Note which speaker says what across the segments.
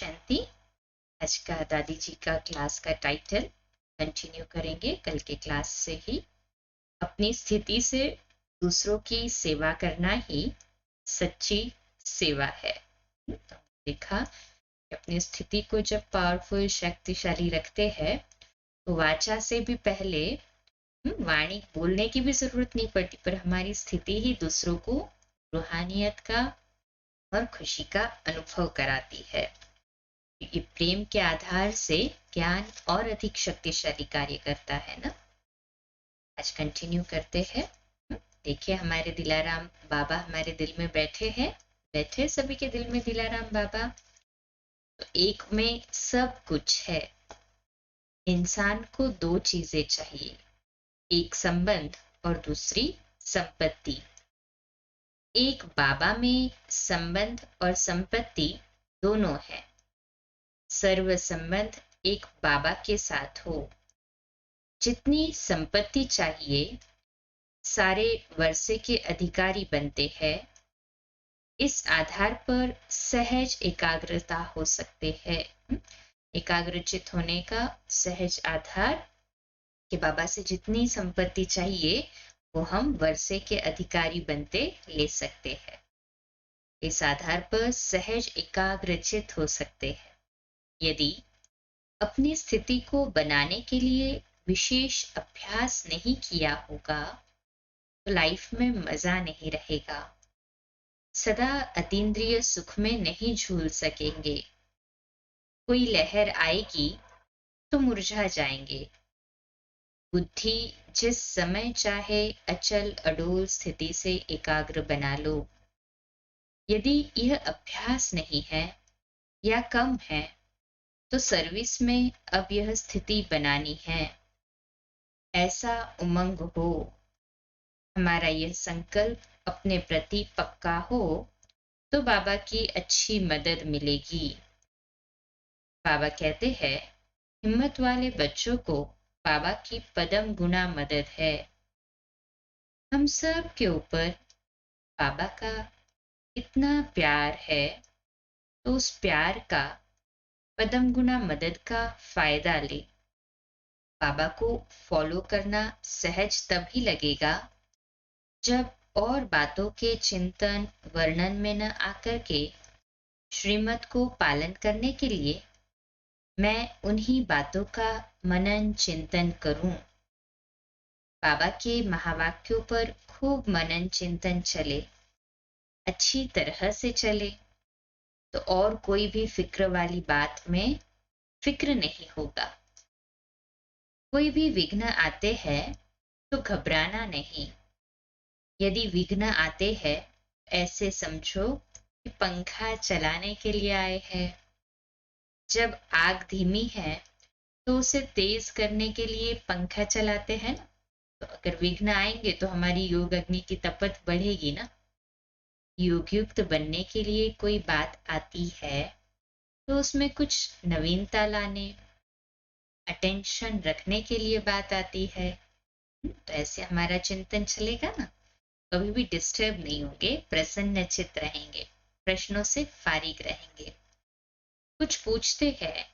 Speaker 1: शांति। आज का दादी जी का क्लास का टाइटल कंटिन्यू करेंगे कल के क्लास से ही। अपनी स्थिति से दूसरों की सेवा करना ही सच्ची सेवा है। तो देखा कि अपनी स्थिति को जब पावरफुल शक्तिशाली रखते हैं तो वाचा से भी पहले वाणी बोलने की भी जरूरत नहीं पड़ती, पर हमारी स्थिति ही दूसरों को रूहानियत का और खुशी का अनुभव कराती है। ये प्रेम के आधार से ज्ञान और अधिक शक्तिशाली कार्य करता है ना। आज कंटिन्यू करते हैं। देखिए हमारे दिलाराम बाबा हमारे दिल में बैठे हैं, बैठे सभी के दिल में दिलाराम बाबा। तो एक में सब कुछ है। इंसान को दो चीजें चाहिए, एक संबंध और दूसरी संपत्ति। एक बाबा में संबंध और संपत्ति दोनों है। सर्व संबंध एक बाबा के साथ हो। जितनी संपत्ति चाहिए सारे वर्षे के अधिकारी बनते हैं। इस आधार पर सहज एकाग्रता हो सकते हैं। एकाग्रचित होने का सहज आधार कि बाबा से जितनी संपत्ति चाहिए वो हम वर्षे के अधिकारी बनते ले सकते हैं। इस आधार पर सहज एकाग्रचित हो सकते हैं। यदि अपनी स्थिति को बनाने के लिए विशेष अभ्यास नहीं किया होगा तो लाइफ में मजा नहीं रहेगा। सदा अतीन्द्रिय सुख में नहीं झूल सकेंगे। कोई लहर आएगी तो मुरझा जाएंगे। बुद्धि जिस समय चाहे अचल अडोल स्थिति से एकाग्र बना लो। यदि यह अभ्यास नहीं है या कम है तो सर्विस में अब यह स्थिति बनानी है। ऐसा उमंग हो, हमारा यह संकल्प अपने प्रति पक्का हो तो बाबा की अच्छी मदद मिलेगी। बाबा कहते हैं हिम्मत वाले बच्चों को बाबा की पदम गुना मदद है। हम सब के ऊपर बाबा का इतना प्यार है तो उस प्यार का पदम गुना मदद का फायदा ले। बाबा को फॉलो करना सहज तभी लगेगा जब और बातों के चिंतन वर्णन में न आकर के श्रीमत को पालन करने के लिए मैं उन्हीं बातों का मनन चिंतन करूं। बाबा के महावाक्यों पर खूब मनन चिंतन चले, अच्छी तरह से चले तो और कोई भी फिक्र वाली बात में फिक्र नहीं होगा। कोई भी विघ्न आते हैं तो घबराना नहीं। यदि विघ्न आते हैं ऐसे समझो कि पंखा चलाने के लिए आए हैं। जब आग धीमी है तो उसे तेज करने के लिए पंखा चलाते हैं ना। तो अगर विघ्न आएंगे तो हमारी योग अग्नि की तपत बढ़ेगी ना। योगयुक्त बनने के लिए कोई बात आती है तो उसमें कुछ नवीनता लाने, अटेंशन रखने के लिए बात आती है। तो ऐसे हमारा चिंतन चलेगा ना। कभी भी डिस्टर्ब नहीं होंगे, प्रसन्नचित्त रहेंगे, प्रश्नों से फारिग रहेंगे। कुछ पूछते हैं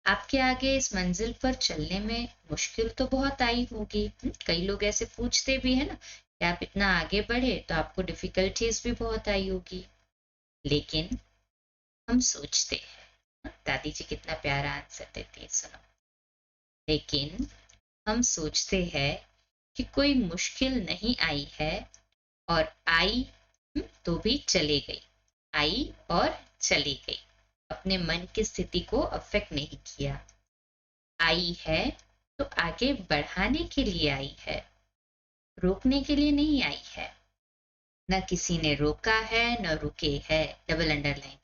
Speaker 1: आपके आगे इस मंजिल पर चलने में मुश्किल तो बहुत आई होगी। कई लोग ऐसे पूछते भी है ना कि आप इतना आगे बढ़े तो आपको डिफिकल्टीज भी बहुत आई होगी। लेकिन हम सोचते हैं, दादी जी कितना प्यारा आंसर देती है, सुनो। लेकिन हम सोचते हैं कि कोई मुश्किल नहीं आई है और आई तो भी चले गई, आई और चली गई। अपने मन की स्थिति को अफेक्ट नहीं किया। आई है तो आगे बढ़ाने के लिए आई है, रोकने के लिए नहीं आई है। न किसी ने रोका है न रुके है। Double underline.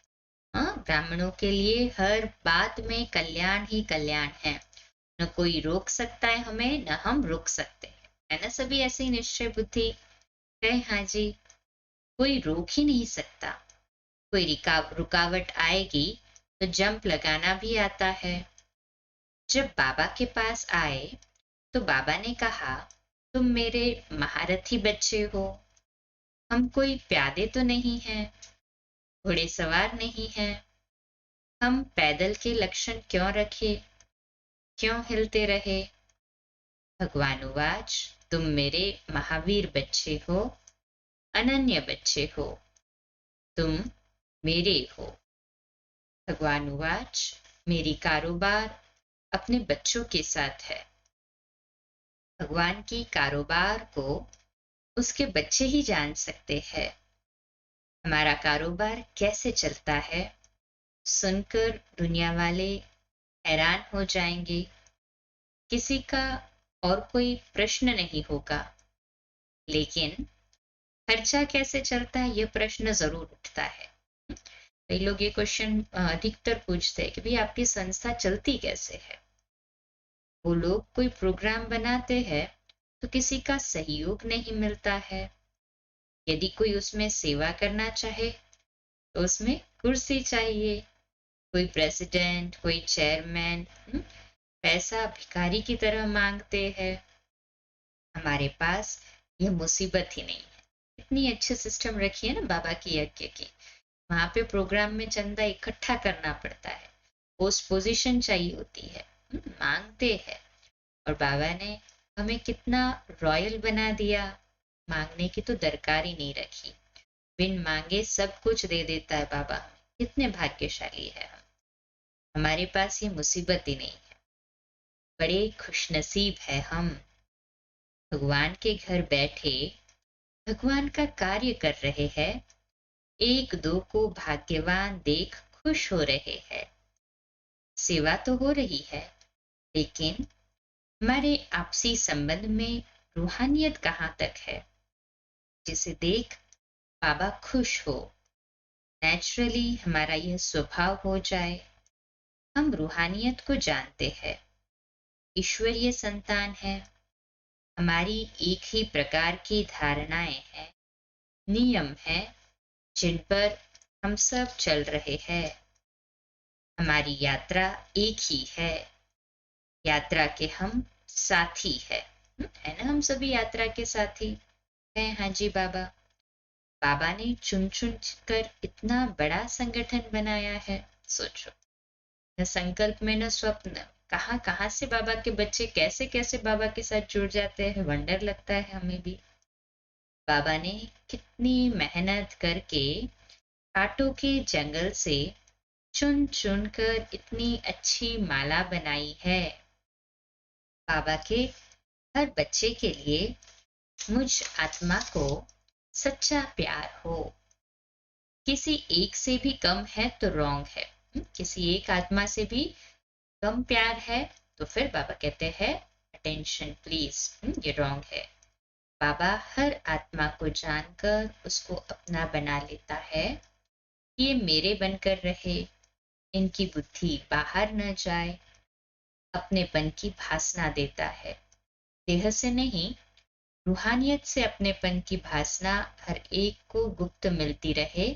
Speaker 1: हाँ, ब्राह्मणों के लिए हर बात में कल्याण ही कल्याण है। न कोई रोक सकता है हमें, न हम रुक सकते हैं, है ना। सभी ऐसे ही निश्चय बुद्धि है। हाँ जी, कोई रोक ही नहीं सकता। कोई रुकावट आएगी तो जंप लगाना भी आता है। जब बाबा के पास आए तो बाबा ने कहा तुम मेरे महारथी बच्चे हो। हम कोई प्यादे तो नहीं हैं, घोड़े सवार नहीं हैं, हम पैदल के लक्षण क्यों रखे, क्यों हिलते रहे? भगवान उवाच, तुम मेरे महावीर बच्चे हो, अनन्य बच्चे हो, तुम मेरे हो। भगवान उवाच, मेरी कारोबार अपने बच्चों के साथ है। भगवान की कारोबार को उसके बच्चे ही जान सकते हैं। हमारा कारोबार कैसे चलता है सुनकर दुनिया वाले हैरान हो जाएंगे। किसी का और कोई प्रश्न नहीं होगा, लेकिन खर्चा कैसे चलता है यह प्रश्न जरूर उठता है। कई लोग ये क्वेश्चन अधिकतर पूछते हैं कि भाई आपकी संस्था चलती कैसे है। वो लोग कोई प्रोग्राम बनाते हैं तो किसी का सहयोग नहीं मिलता है। यदि कोई उसमें सेवा करना चाहे तो उसमें कुर्सी चाहिए, कोई प्रेसिडेंट, कोई चेयरमैन पैसा भिखारी की तरह मांगते हैं। हमारे पास यह मुसीबत ही नहीं है। इतनी अच्छी सिस्टम रखी है ना बाबा की यज्ञ की। वहां पे प्रोग्राम में चंदा इकट्ठा करना पड़ता है, पोस्ट पोजीशन चाहिए होती है, मांगते हैं। और बाबा ने हमें कितना रॉयल बना दिया, मांगने की तो दरकार ही नहीं रखी। बिन मांगे सब कुछ दे देता है बाबा। कितने भाग्यशाली है हम, हमारे पास ये मुसीबत ही नहीं है। बड़े खुशनसीब है हम, भगवान के घर बैठे भगवान का कार्य कर रहे हैं। एक दो को भाग्यवान देख खुश हो रहे हैं। सेवा तो हो रही है, लेकिन हमारे आपसी संबंध में रूहानियत कहाँ तक है जिसे देख बाबा खुश हो। नेचुरली हमारा यह स्वभाव हो जाए। हम रूहानियत को जानते हैं, ईश्वरीय संतान है। हमारी एक ही प्रकार की धारणाएं हैं, नियम हैं जिन पर हम सब चल रहे हैं। हमारी यात्रा एक ही है, यात्रा के हम साथी है ना। हम सभी यात्रा के साथी हैं। हाँ जी बाबा। बाबा ने चुन चुन कर इतना बड़ा संगठन बनाया है। सोचो, न संकल्प में न स्वप्न, कहाँ कहाँ से बाबा के बच्चे कैसे कैसे बाबा के साथ जुड़ जाते हैं। वंडर लगता है हमें भी। बाबा ने कितनी मेहनत करके कांटों के जंगल से चुन चुन कर इतनी अच्छी माला बनाई है। बाबा के हर बच्चे के लिए मुझ आत्मा को सच्चा प्यार हो। किसी एक से भी कम है तो रॉन्ग है। किसी एक आत्मा से भी कम प्यार है तो फिर बाबा कहते हैं अटेंशन प्लीज, ये रॉन्ग है। बाबा हर आत्मा को जानकर उसको अपना बना लेता है। ये मेरे बनकर रहे, इनकी बुद्धि बाहर न जाए। अपनेपन की भासना देता है, देह से नहीं, रूहानियत से अपनेपन की भासना हर एक को गुप्त मिलती रहे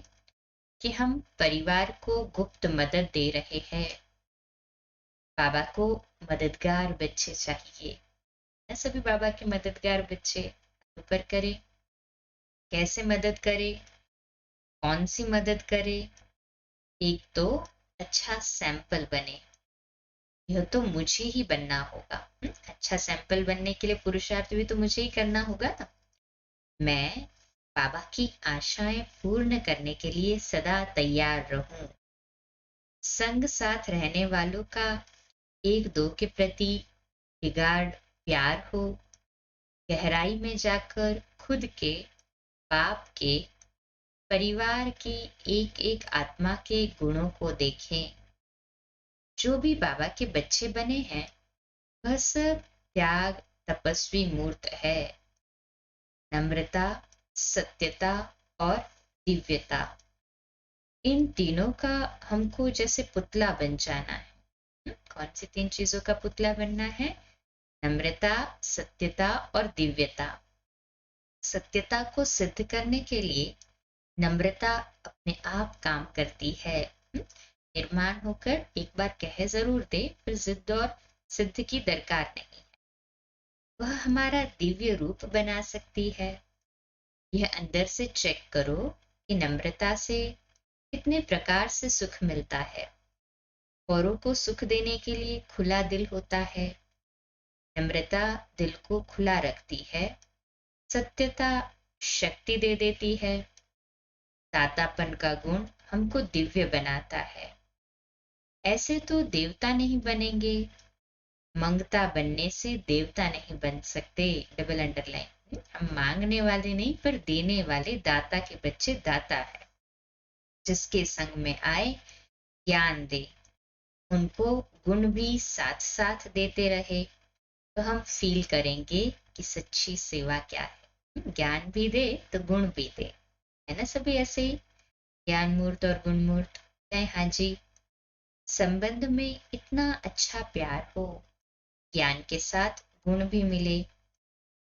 Speaker 1: कि हम परिवार को गुप्त मदद दे रहे हैं। बाबा को मददगार बच्चे चाहिए न। सभी बाबा के मददगार बच्चे ऊपर करे। कैसे मदद करे, कौन सी मदद करे? एक तो अच्छा सैंपल बने। यह तो मुझे ही बनना होगा। अच्छा सैंपल बनने के लिए पुरुषार्थ भी तो मुझे ही करना होगा ना। मैं बाबा की आशाएं पूर्ण करने के लिए सदा तैयार रहूं। संग साथ रहने वालों का एक दो के प्रति बिगाड़ प्यार हो। गहराई में जाकर खुद के, बाप के, परिवार की एक एक आत्मा के गुणों को देखें। जो भी बाबा के बच्चे बने हैं वह सब त्याग तपस्वी मूर्त है। नम्रता, सत्यता और दिव्यता, इन तीनों का हमको जैसे पुतला बन जाना है। कौन सी तीन चीजों का पुतला बनना है? नम्रता, सत्यता और दिव्यता। सत्यता को सिद्ध करने के लिए नम्रता अपने आप काम करती है। निर्माण होकर एक बार कहे जरूर दे, पर जिद और सिद्ध की दरकार नहीं। वह हमारा दिव्य रूप बना सकती है। यह अंदर से चेक करो कि नम्रता से कितने प्रकार से सुख मिलता है। औरों को सुख देने के लिए खुला दिल होता है। नम्रता दिल को खुला रखती है। सत्यता शक्ति दे देती है। दातापन का गुण हमको दिव्य बनाता है। ऐसे तो देवता नहीं बनेंगे। मंगता बनने से देवता नहीं बन सकते। Double underline. हम मांगने वाले नहीं पर देने वाले दाता के बच्चे दाता है। जिसके संग में आए ज्ञान दे, उनको गुण भी साथ साथ देते रहे, तो हम फील करेंगे कि सच्ची सेवा क्या है। ज्ञान भी दे तो गुण भी दे, है ना सभी ऐसे ही। ज्ञान मूर्त और गुण मूर्त है। हाँ जी। संबंध में इतना अच्छा प्यार हो, ज्ञान के साथ गुण भी मिले।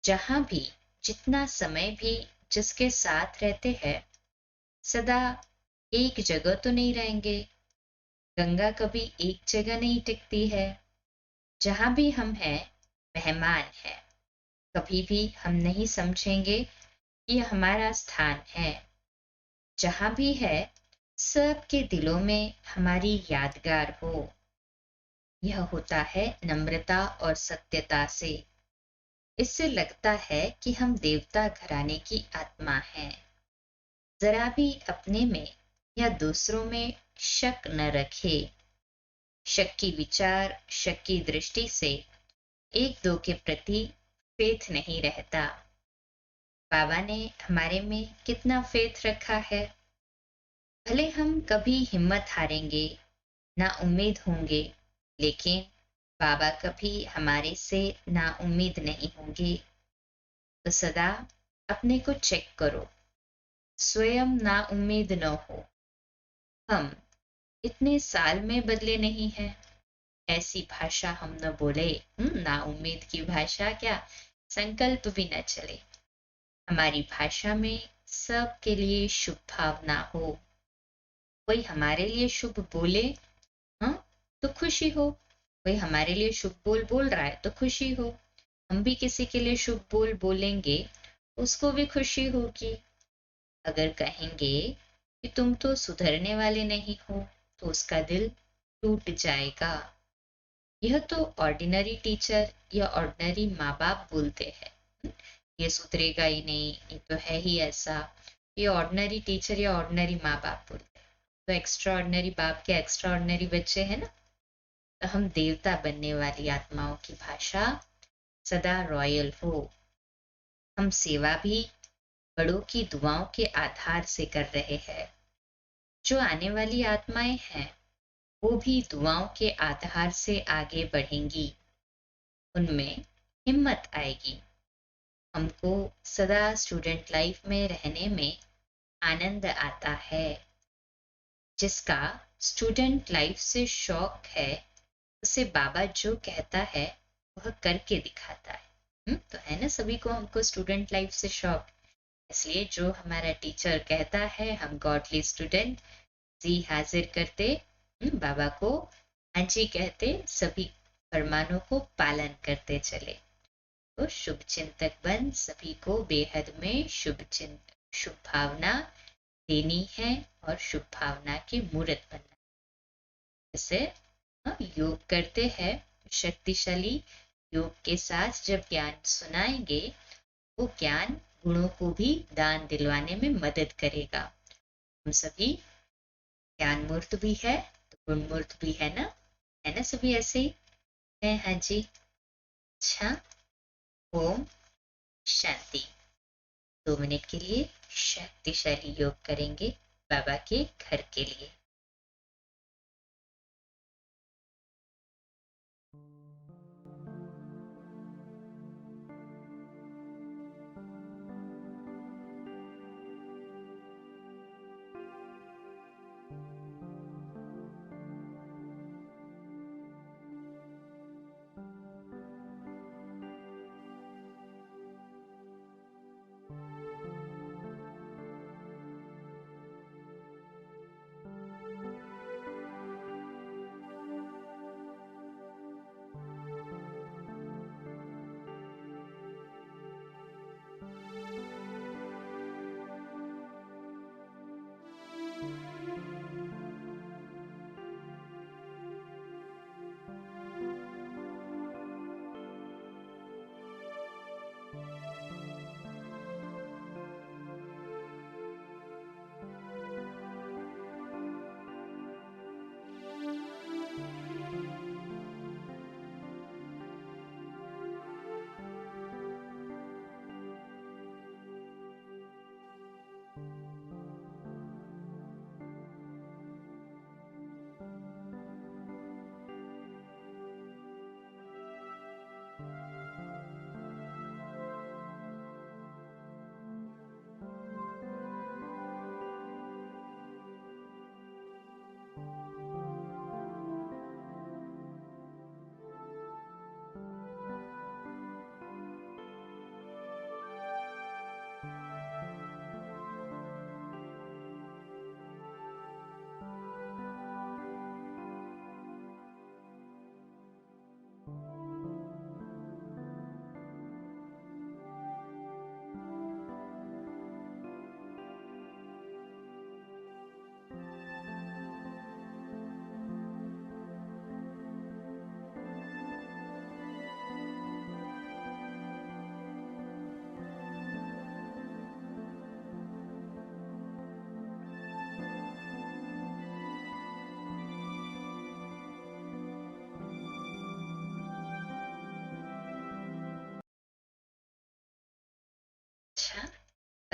Speaker 1: जहां भी जितना समय भी जिसके साथ रहते हैं, सदा एक जगह तो नहीं रहेंगे। गंगा कभी एक जगह नहीं टिकती है। जहां भी हम हैं मेहमान है। कभी भी हम नहीं समझेंगे कि यह हमारा स्थान है। जहां भी है सबके दिलों में हमारी यादगार हो। यह होता है नम्रता और सत्यता से। इससे लगता है कि हम देवता घराने की आत्मा हैं। जरा भी अपने में या दूसरों में शक न रखे। शक की विचार, शक की दृष्टि से एक दो के प्रति फेथ नहीं रहता। बाबा ने हमारे में कितना फेथ रखा है। भले हम कभी हिम्मत हारेंगे, ना उम्मीद होंगे, लेकिन बाबा कभी हमारे से ना उम्मीद नहीं होंगे। तो सदा अपने को चेक करो, स्वयं ना उम्मीद न हो। हम इतने साल में बदले नहीं हैं। ऐसी भाषा हम न बोले। ना उम्मीद की भाषा क्या, संकल्प भी न चले। हमारी भाषा में सबके लिए शुभ भावना हो। कोई हमारे लिए शुभ बोले, हाँ, तो खुशी हो। कोई हमारे लिए शुभ बोल बोल रहा है तो खुशी हो। हम भी किसी के लिए शुभ बोल बोलेंगे, उसको भी खुशी होगी। अगर कहेंगे कि तुम तो सुधरने वाले नहीं हो, तो उसका दिल टूट जाएगा। यह तो ऑर्डिनरी टीचर या ऑर्डिनरी माँ बाप बोलते हैं। ये सुधरेगा ही नहीं, ये तो है ही ऐसा। ये ऑर्डिनरी टीचर या ऑर्डिनरी माँ बाप बोलते हैं। तो एक्स्ट्रा ऑर्डिनरी बाप के एक्स्ट्रा ऑर्डिनरी बच्चे हैं ना। तो हम देवता बनने वाली आत्माओं की भाषा सदा रॉयल हो। हम सेवा भी बड़ों की दुआओं के आधार से कर रहे हैं। जो आने वाली आत्माएं हैं वो भी दुआओं के आधार से आगे बढ़ेंगी। उनमें हिम्मत आएगी। हमको सदा स्टूडेंट लाइफ में रहने में आनंद आता है। जिसका स्टूडेंट लाइफ से शौक है, उसे बाबा जो कहता है वह करके दिखाता है। तो है ना सभी को, हमको स्टूडेंट लाइफ से शौक। इसलिए जो हमारा टीचर कहता है हम गॉडली स्टूडेंट जी हाजिर करते, बाबा को हाँ जी कहते, सभी फरमानों को पालन करते चले। तो शुभ चिंतक बन सभी को बेहद में शुभ भावना देनी है और शुभ भावना की मूर्त बनना। जैसे योग करते हैं, शक्तिशाली योग के साथ जब ज्ञान सुनाएंगे, वो ज्ञान गुणों को भी दान दिलवाने में मदद करेगा। हम सभी ज्ञान मूर्त भी है तो गुण मूर्त भी है ना। है ना सभी ऐसे ही है। हाँ जी। अच्छा, ओम शांति। 2 मिनट के लिए शक्तिशाली योग करेंगे बाबा के घर के लिए।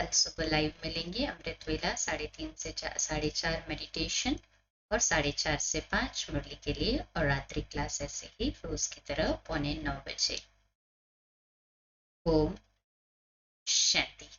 Speaker 1: कल सुबह लाइव मिलेंगे। अमृत वेला 3:30 से 4:30 मेडिटेशन और 4:30 से 5 मुरली के लिए, और रात्रि क्लास ऐसे ही रोज की तरह 8:45 बजे। ओम शांति।